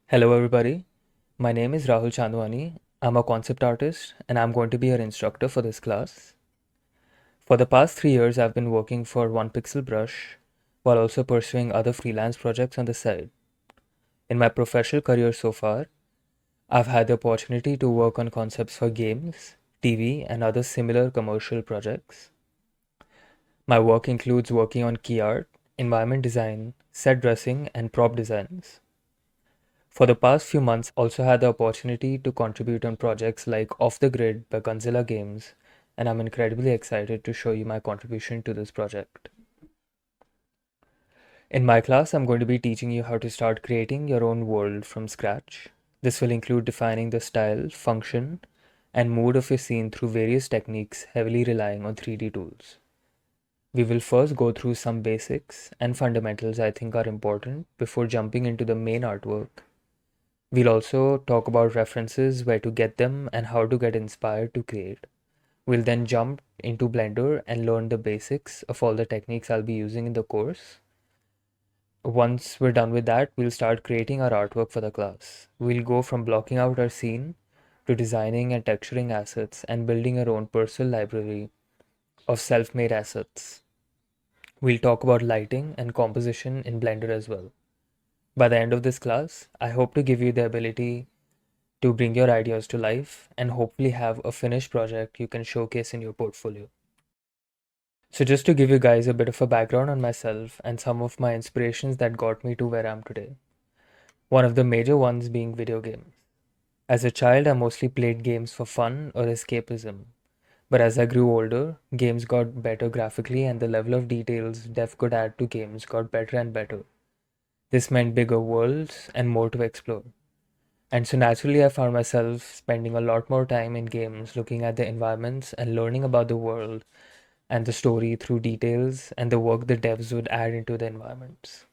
Hello, everybody. My name is Rahul Chandwani. I'm a concept artist and I'm going to be your instructor for this class. For the past 3 years, I've been working for One Pixel Brush while also pursuing other freelance projects on the side. In my professional career so far, I've had the opportunity to work on concepts for games, TV, and other similar commercial projects. My work includes working on key art, environment design, set dressing, and prop designs. For the past few months, also had the opportunity to contribute on projects like Off the Grid by Gunzilla Games, and I'm incredibly excited to show you my contribution to this project. In my class, I'm going to be teaching you how to start creating your own world from scratch. This will include defining the style, function, and mood of your scene through various techniques heavily relying on 3D tools. We will first go through some basics and fundamentals I think are important before jumping into the main artwork. We'll also talk about references, where to get them, and how to get inspired to create. We'll then jump into Blender and learn the basics of all the techniques I'll be using in the course. Once we're done with that, we'll start creating our artwork for the class. We'll go from blocking out our scene to designing and texturing assets and building our own personal library of self-made assets. We'll talk about lighting and composition in Blender as well. By the end of this class, I hope to give you the ability to bring your ideas to life and hopefully have a finished project you can showcase in your portfolio. So, just to give you guys a bit of a background on myself and some of my inspirations that got me to where I am today, one of the major ones being video games. As a child, I mostly played games for fun or escapism. But as I grew older, games got better graphically and the level of details dev could add to games got better and better. This meant bigger worlds and more to explore. And so naturally, I found myself spending a lot more time in games looking at the environments and learning about the world and the story through details and the work the devs would add into the environments.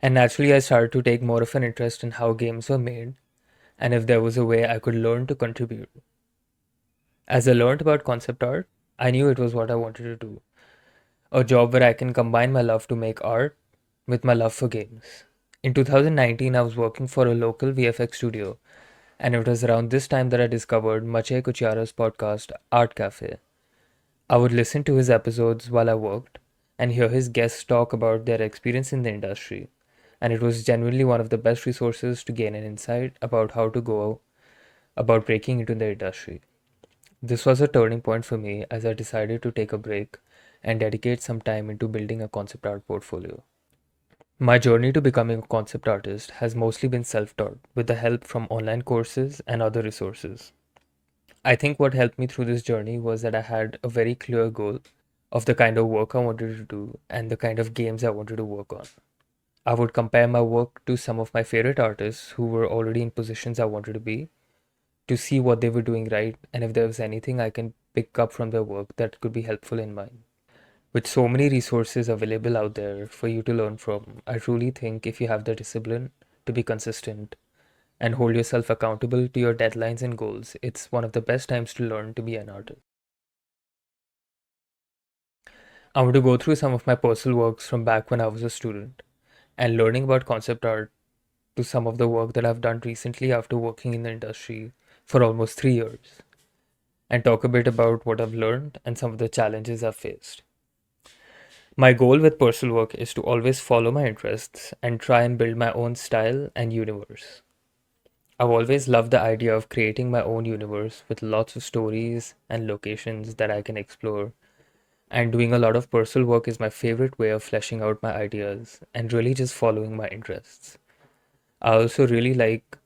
And naturally, I started to take more of an interest in how games were made and if there was a way I could learn to contribute. As I learned about concept art, I knew it was what I wanted to do, a job where I can combine my love to make art with my love for games. In 2019, I was working for a local VFX studio, and it was around this time that I discovered Maciej Kuciara's podcast, Art Cafe. I would listen to his episodes while I worked and hear his guests talk about their experience in the industry, and it was genuinely one of the best resources to gain an insight about how to go about breaking into the industry. This was a turning point for me as I decided to take a break and dedicate some time into building a concept art portfolio. My journey to becoming a concept artist has mostly been self taught with the help from online courses and other resources. I think what helped me through this journey was that I had a very clear goal of the kind of work I wanted to do and the kind of games I wanted to work on. I would compare my work to some of my favorite artists who were already in positions I wanted to be to see what they were doing right and if there was anything I can pick up from their work that could be helpful in mine. With so many resources available out there for you to learn from, I truly think if you have the discipline to be consistent and hold yourself accountable to your deadlines and goals, it's one of the best times to learn to be an artist. I want to go through some of my personal works from back when I was a student and learning about concept art to some of the work that I've done recently after working in the industry for almost 3 years and talk a bit about what I've learned and some of the challenges I've faced. My goal with personal work is to always follow my interests and try and build my own style and universe. I've always loved the idea of creating my own universe with lots of stories and locations that I can explore, and doing a lot of personal work is my favorite way of fleshing out my ideas and really just following my interests. I also really like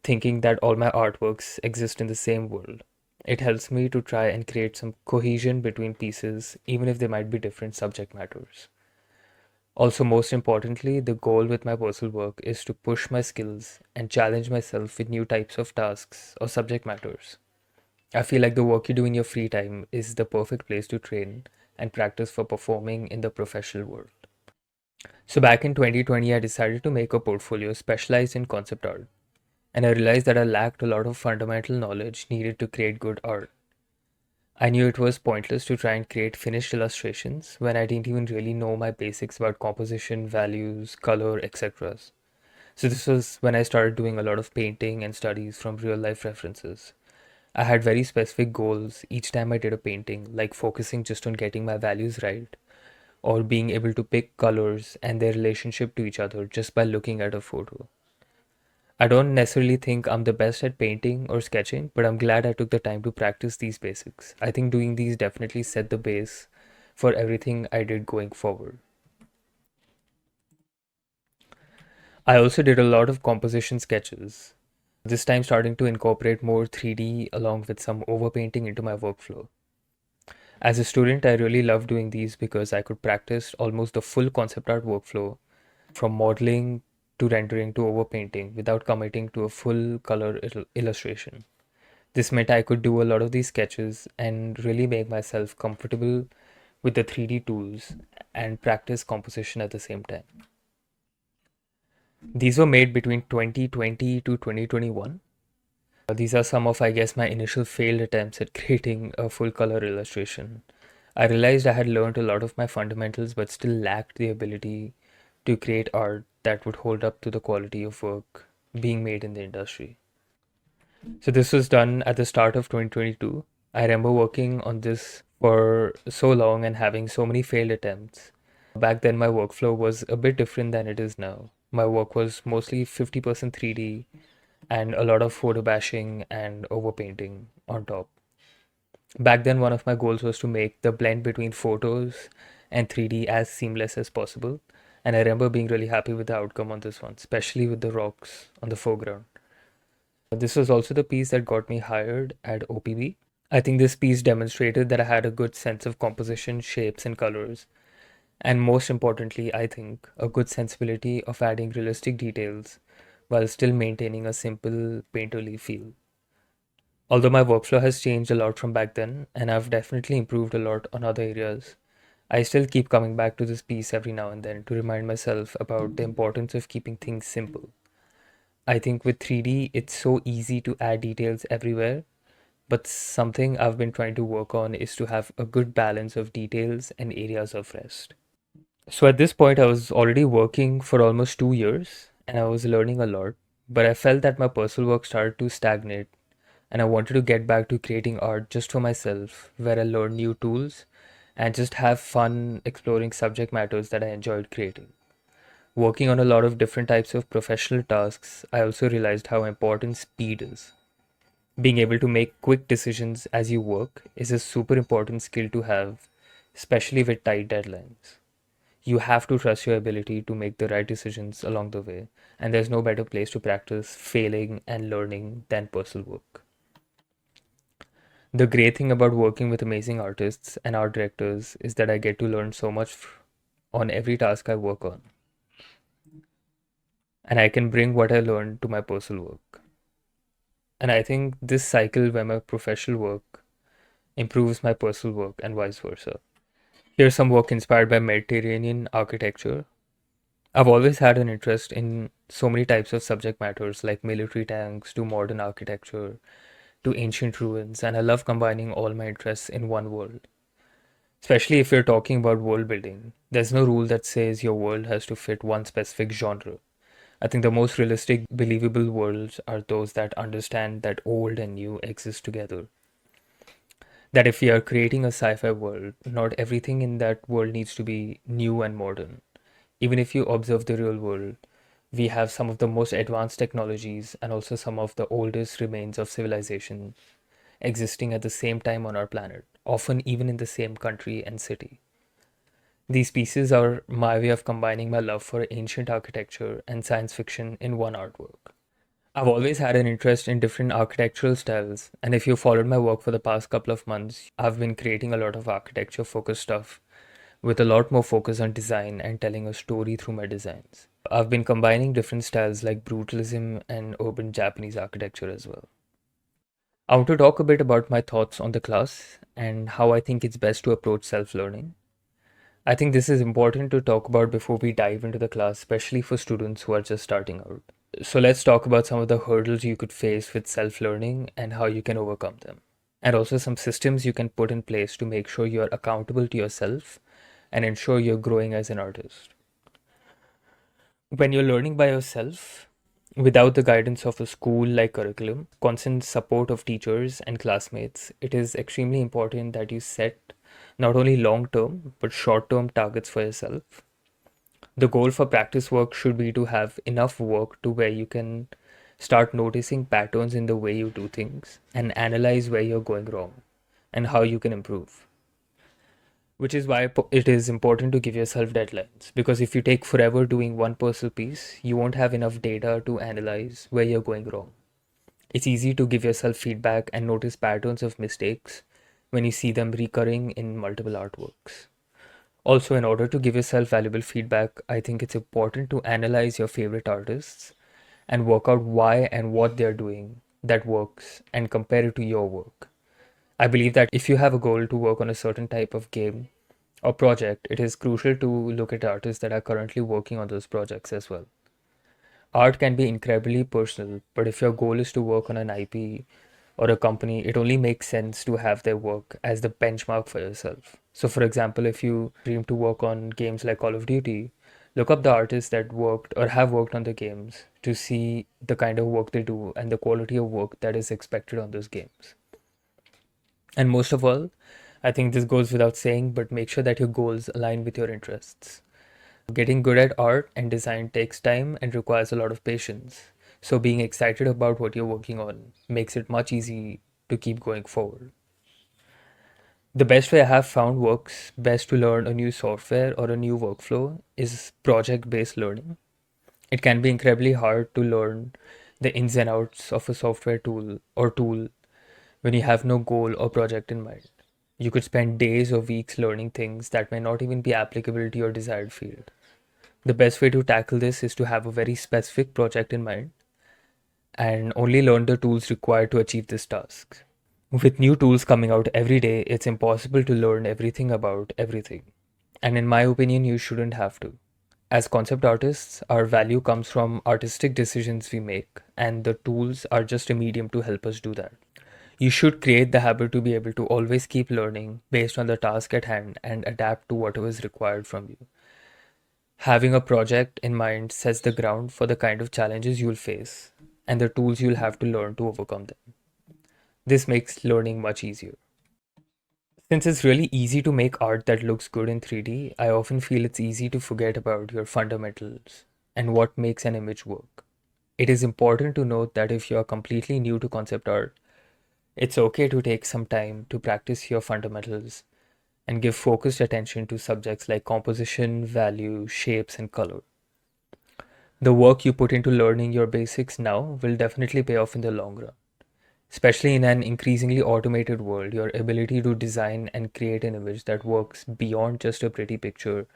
thinking that all my artworks exist in the same world. It helps me to try and create some cohesion between pieces, even if they might be different subject matters. Also, most importantly, the goal with my personal work is to push my skills and challenge myself with new types of tasks or subject matters. I feel like the work you do in your free time is the perfect place to train and practice for performing in the professional world. So, back in 2020, I decided to make a portfolio specialized in concept art, and I realized that I lacked a lot of fundamental knowledge needed to create good art. I knew it was pointless to try and create finished illustrations when I didn't even really know my basics about composition, values, color, etc. So this was when I started doing a lot of painting and studies from real life references. I had very specific goals each time I did a painting, like focusing just on getting my values right, or being able to pick colors and their relationship to each other just by looking at a photo. I don't necessarily think I'm the best at painting or sketching, but I'm glad I took the time to practice these basics. I think doing these definitely set the base for everything I did going forward. I also did a lot of composition sketches, this time starting to incorporate more 3D along with some overpainting into my workflow. As a student, I really loved doing these because I could practice almost the full concept art workflow from modeling to rendering to overpainting without committing to a full color illustration. This meant I could do a lot of these sketches and really make myself comfortable with the 3D tools and practice composition at the same time. These were made between 2020 to 2021. These are some of, I guess, my initial failed attempts at creating a full color illustration. I realized I had learned a lot of my fundamentals but still lacked the ability to create art that would hold up to the quality of work being made in the industry. So this was done at the start of 2022. I remember working on this for so long and having so many failed attempts. Back then, my workflow was a bit different than it is now. My work was mostly 50% 3D and a lot of photo bashing and overpainting on top. Back then, one of my goals was to make the blend between photos and 3D as seamless as possible. And I remember being really happy with the outcome on this one, especially with the rocks on the foreground. This was also the piece that got me hired at OPB. I think this piece demonstrated that I had a good sense of composition, shapes, and colors. And most importantly, I think a good sensibility of adding realistic details while still maintaining a simple painterly feel. Although my workflow has changed a lot from back then, and I've definitely improved a lot on other areas, I still keep coming back to this piece every now and then to remind myself about the importance of keeping things simple. I think with 3D, it's so easy to add details everywhere, but something I've been trying to work on is to have a good balance of details and areas of rest. So at this point, I was already working for almost 2 years and I was learning a lot, but I felt that my personal work started to stagnate and I wanted to get back to creating art just for myself, where I learn new tools and just have fun exploring subject matters that I enjoyed creating. Working on a lot of different types of professional tasks, I also realized how important speed is. Being able to make quick decisions as you work is a super important skill to have, especially with tight deadlines. You have to trust your ability to make the right decisions along the way, and there's no better place to practice failing and learning than personal work. The great thing about working with amazing artists and art directors is that I get to learn so much on every task I work on, and I can bring what I learned to my personal work. And I think this cycle where my professional work improves my personal work and vice versa. Here's some work inspired by Mediterranean architecture. I've always had an interest in so many types of subject matters like military tanks to modern architecture to ancient ruins, and I love combining all my interests in one world. Especially if you're talking about world building, there's no rule that says your world has to fit one specific genre. I think the most realistic, believable worlds are those that understand that old and new exist together. That if we are creating a sci fi world, not everything in that world needs to be new and modern. Even if you observe the real world, we have some of the most advanced technologies and also some of the oldest remains of civilization existing at the same time on our planet, often even in the same country and city. These pieces are my way of combining my love for ancient architecture and science fiction in one artwork. I've always had an interest in different architectural styles, and if you followed my work for the past couple of months, I've been creating a lot of architecture focused stuff with a lot more focus on design and telling a story through my designs. I've been combining different styles like brutalism and urban Japanese architecture as well. I want to talk a bit about my thoughts on the class and how I think it's best to approach self learning. I think this is important to talk about before we dive into the class, especially for students who are just starting out. So, let's talk about some of the hurdles you could face with self learning and how you can overcome them. And also some systems you can put in place to make sure you're accountable to yourself and ensure you're growing as an artist. When you're learning by yourself, without the guidance of a school-like curriculum, constant support of teachers and classmates, it is extremely important that you set not only long-term but short-term targets for yourself. The goal for practice work should be to have enough work to where you can start noticing patterns in the way you do things and analyze where you're going wrong and how you can improve. Which is why it is important to give yourself deadlines. Because if you take forever doing one puzzle piece, you won't have enough data to analyze where you're going wrong. It's easy to give yourself feedback and notice patterns of mistakes when you see them recurring in multiple artworks. Also, in order to give yourself valuable feedback, I think it's important to analyze your favorite artists and work out why and what they're doing that works and compare it to your work. I believe that if you have a goal to work on a certain type of game or project, it is crucial to look at artists that are currently working on those projects as well. Art can be incredibly personal, but if your goal is to work on an IP or a company, it only makes sense to have their work as the benchmark for yourself. So, for example, if you dream to work on games like Call of Duty, look up the artists that worked or have worked on the games to see the kind of work they do and the quality of work that is expected on those games. And most of all, I think this goes without saying, but make sure that your goals align with your interests. Getting good at art and design takes time and requires a lot of patience. So being excited about what you're working on makes it much easier to keep going forward. The best way I have found works best to learn a new software or a new workflow is project-based learning. It can be incredibly hard to learn the ins and outs of a software tool when you have no goal or project in mind. You could spend days or weeks learning things that may not even be applicable to your desired field. The best way to tackle this is to have a very specific project in mind and only learn the tools required to achieve this task. With new tools coming out every day, it's impossible to learn everything about everything. And in my opinion, you shouldn't have to. As concept artists, our value comes from artistic decisions we make, and the tools are just a medium to help us do that. You should create the habit to be able to always keep learning based on the task at hand and adapt to whatever is required from you. Having a project in mind sets the ground for the kind of challenges you'll face and the tools you'll have to learn to overcome them. This makes learning much easier. Since it's really easy to make art that looks good in 3D, I often feel it's easy to forget about your fundamentals and what makes an image work. It is important to note that if you are completely new to concept art, it's okay to take some time to practice your fundamentals and give focused attention to subjects like composition, value, shapes, and color. The work you put into learning your basics now will definitely pay off in the long run. Especially in an increasingly automated world, your ability to design and create an image that works beyond just a pretty picture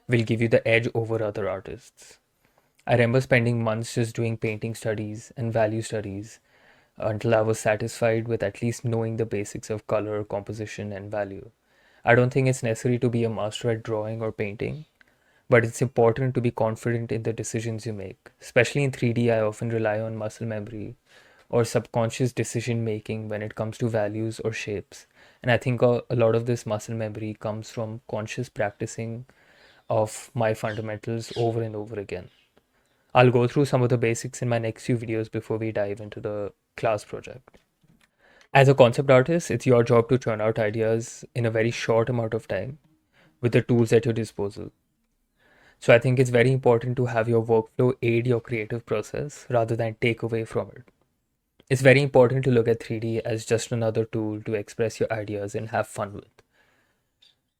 will give you the edge over other artists. I remember spending months just doing painting studies and value studies until I was satisfied with at least knowing the basics of color, composition, and value. I don't think it's necessary to be a master at drawing or painting, but it's important to be confident in the decisions you make. Especially in 3D, I often rely on muscle memory or subconscious decision making when it comes to values or shapes. And I think a lot of this muscle memory comes from conscious practicing of my fundamentals over and over again. I'll go through some of the basics in my next few videos before we dive into the class project. As a concept artist, it's your job to churn out ideas in a very short amount of time with the tools at your disposal. So I think it's very important to have your workflow aid your creative process rather than take away from it. It's very important to look at 3D as just another tool to express your ideas and have fun with.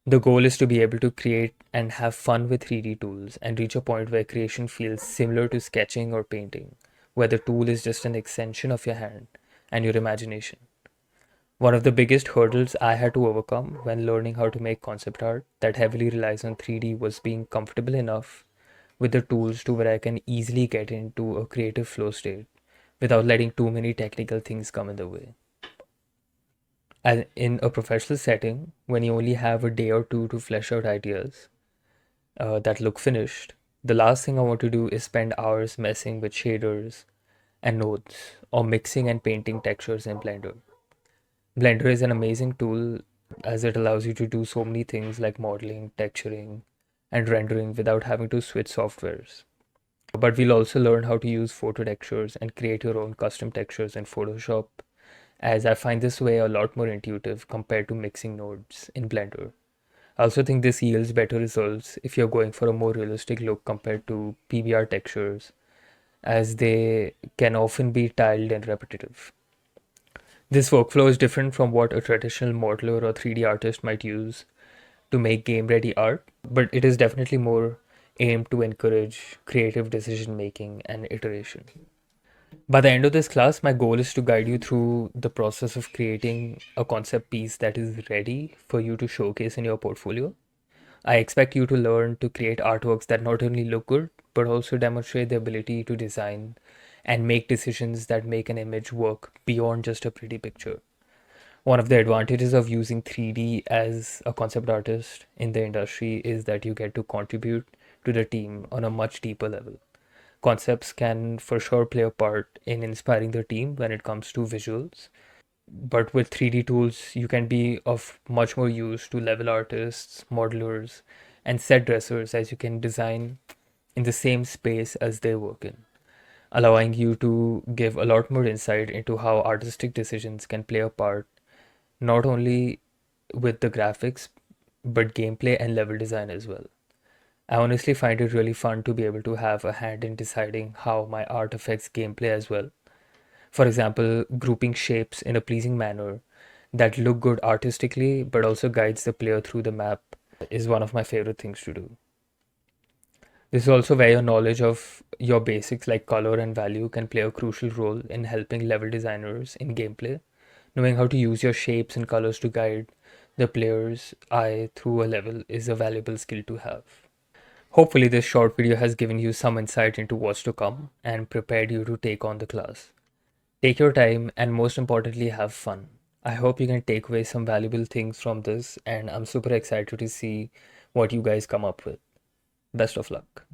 The goal is to be able to create and have fun with 3D tools and reach a point where creation feels similar to sketching or painting, where the tool is just an extension of your hand and your imagination. One of the biggest hurdles I had to overcome when learning how to make concept art that heavily relies on 3D was being comfortable enough with the tools to where I can easily get into a creative flow state without letting too many technical things come in the way. And in a professional setting, when you only have a day or two to flesh out ideas that look finished, the last thing I want to do is spend hours messing with shaders and nodes or mixing and painting textures in Blender. Blender is an amazing tool as it allows you to do so many things like modeling, texturing, and rendering without having to switch softwares. But we'll also learn how to use photo textures and create your own custom textures in Photoshop, as I find this way a lot more intuitive compared to mixing nodes in Blender. I also think this yields better results if you're going for a more realistic look compared to PBR textures, as they can often be tiled and repetitive. This workflow is different from what a traditional modeler or 3D artist might use to make game ready art, but it is definitely more aimed to encourage creative decision making and iteration. By the end of this class, my goal is to guide you through the process of creating a concept piece that is ready for you to showcase in your portfolio. I expect you to learn to create artworks that not only look good, but also demonstrate the ability to design and make decisions that make an image work beyond just a pretty picture. One of the advantages of using 3D as a concept artist in the industry is that you get to contribute to the team on a much deeper level. Concepts can for sure play a part in inspiring the team when it comes to visuals, but with 3D tools, you can be of much more use to level artists, modelers, and set dressers, as you can design in the same space as they work in, allowing you to give a lot more insight into how artistic decisions can play a part not only with the graphics but gameplay and level design as well. I honestly find it really fun to be able to have a hand in deciding how my art affects gameplay as well. For example, grouping shapes in a pleasing manner that look good artistically but also guides the player through the map is one of my favorite things to do. This is also where your knowledge of your basics like color and value can play a crucial role in helping level designers in gameplay. Knowing how to use your shapes and colors to guide the player's eye through a level is a valuable skill to have. Hopefully, this short video has given you some insight into what's to come and prepared you to take on the class. Take your time and most importantly, have fun. I hope you can take away some valuable things from this, and I'm super excited to see what you guys come up with. Best of luck.